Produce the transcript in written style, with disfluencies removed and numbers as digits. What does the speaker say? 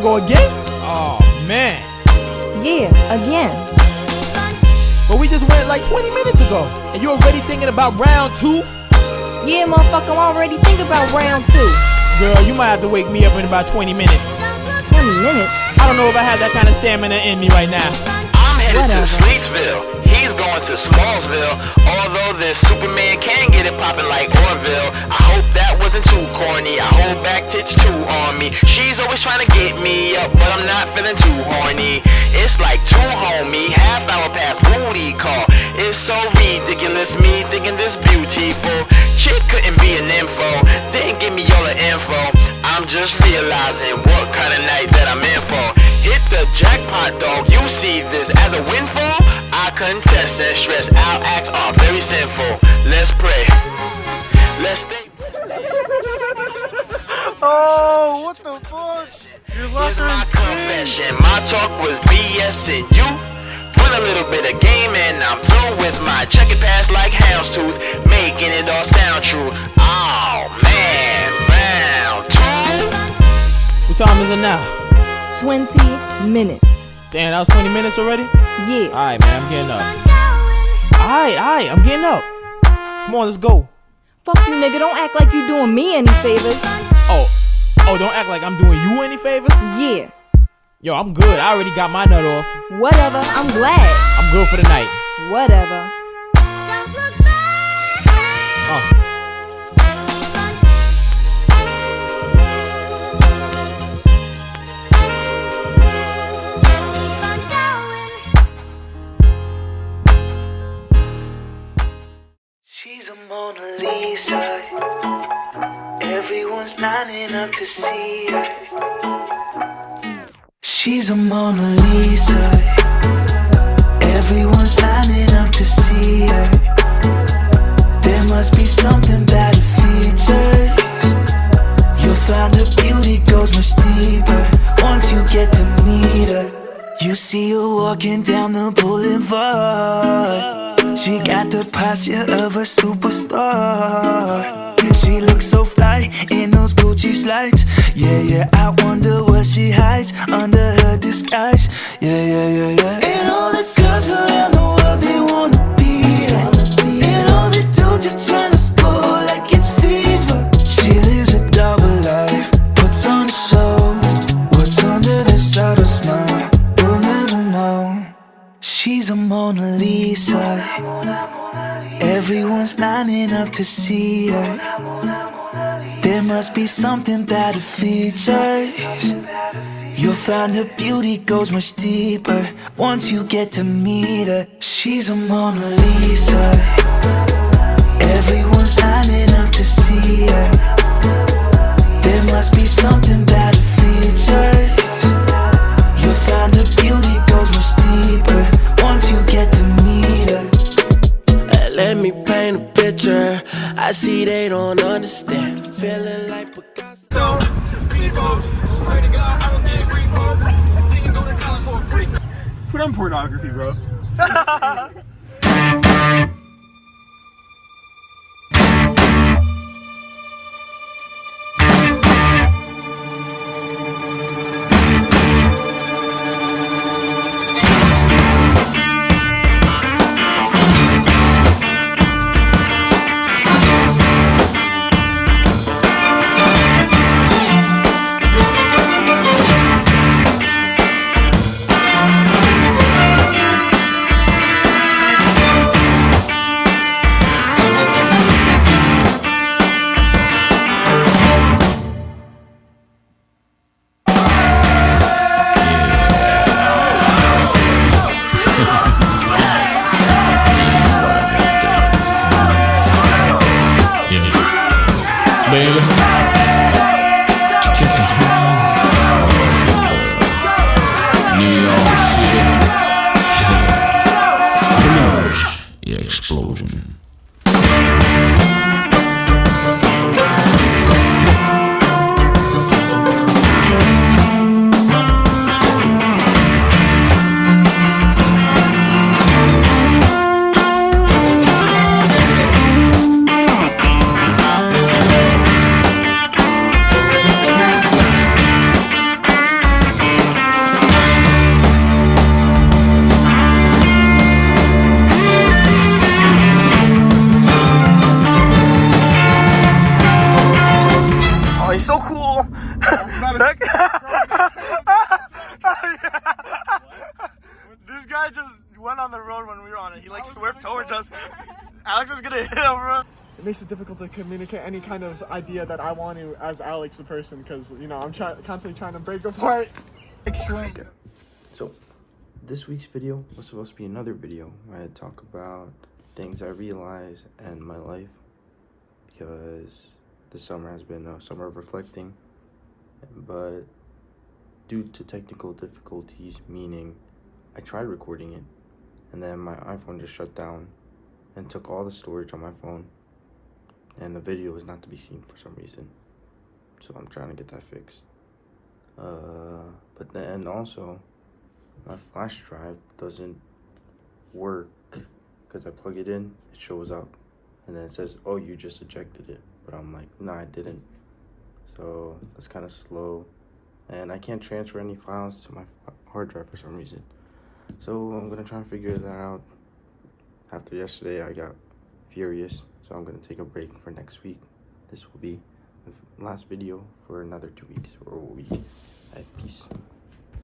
wanna go again? Oh man. Yeah, again. But we just went like 20 minutes ago, and you already thinking about round 2? Yeah, motherfucker, I'm already thinking about round 2. Girl, you might have to wake me up in about 20 minutes. 20 minutes? I don't know if I have that kind of stamina in me right now. I'm headed to Sleetsville. He's going to Smallsville. Although this Superman can get it poppin' like Orville. I hope that wasn't too corny. I hold back tits too on me. She's always trying to get me up, but I'm not feeling too horny. It's like too homie, half hour past booty call. It's so ridiculous, me thinking this beautiful chick couldn't be an info. Didn't give me all the info. I'm just realizing what kind of night that I'm in for. Hit the jackpot, dog, you see this as a windfall? I contest and stress, our acts are very sinful. Let's pray, let's stay. Oh, what the fuck? Your Here's lost my confession, my talk was BS and you put a little bit of game in. I'm through with my checkered past like houndstooth, making it all sound true. Oh man, round 2. What time is it now? 20 minutes. Damn, that was 20 minutes already? Yeah. Alright, man, I'm getting up. Alright, I'm getting up. Come on, let's go. Fuck you, nigga. Don't act like you doing me any favors. Oh, don't act like I'm doing you any favors? Yeah. Yo, I'm good. I already got my nut off. Whatever. I'm glad. I'm good for the night. Whatever. She's a Mona Lisa. Everyone's lining up to see her. She's a Mona Lisa. Everyone's lining up to see her. There must be something about her features. You'll find her beauty goes much deeper once you get to meet her. You see her walking down the boulevard. She got the posture of a superstar. She looks so fly in those Gucci slides. Yeah, I wonder what she hides under her disguise. Yeah. And all the girls around the world, they wanna be her. And all the dudes are trying to score like it's fever. She lives a double life, puts on a show. What's under the subtle smile, we'll never know. She's a Mona Lisa. Everyone's lining up to see her. There must be something about her features. You'll find her beauty goes much deeper once you get to meet her. She's a Mona Lisa. Everyone's lining up to see her. There must be something about her features. You'll find her beauty goes much deeper once you get to meet her. Let me paint a picture. I see they don't understand. Feeling like Picasso. So, people, pray to God, I don't get repo. I didn't go to college for a free. Put on pornography, bro. Baby, New York City, yeah, explosion. went on the road when we were on it. He like swerved towards us. Alex was gonna hit him, bro. It makes it difficult to communicate any kind of idea that I want to as Alex the person, because you know I'm constantly trying to break apart. So, this week's video was supposed to be another video where I talk about things I realized in my life, because this summer has been a summer of reflecting, but due to technical difficulties, meaning I tried recording it and then my iPhone just shut down and took all the storage on my phone, and the video is not to be seen for some reason, so I'm trying to get that fixed. But then also my flash drive doesn't work because I plug it in, it shows up, and then it says, oh, you just ejected it, but I'm like, no, I didn't. So that's kind of slow, and I can't transfer any files to my hard drive for some reason. So I'm gonna try and figure that out. After yesterday, I got furious, so I'm gonna take a break for next week. This will be the last video for another 2 weeks or a week. Peace.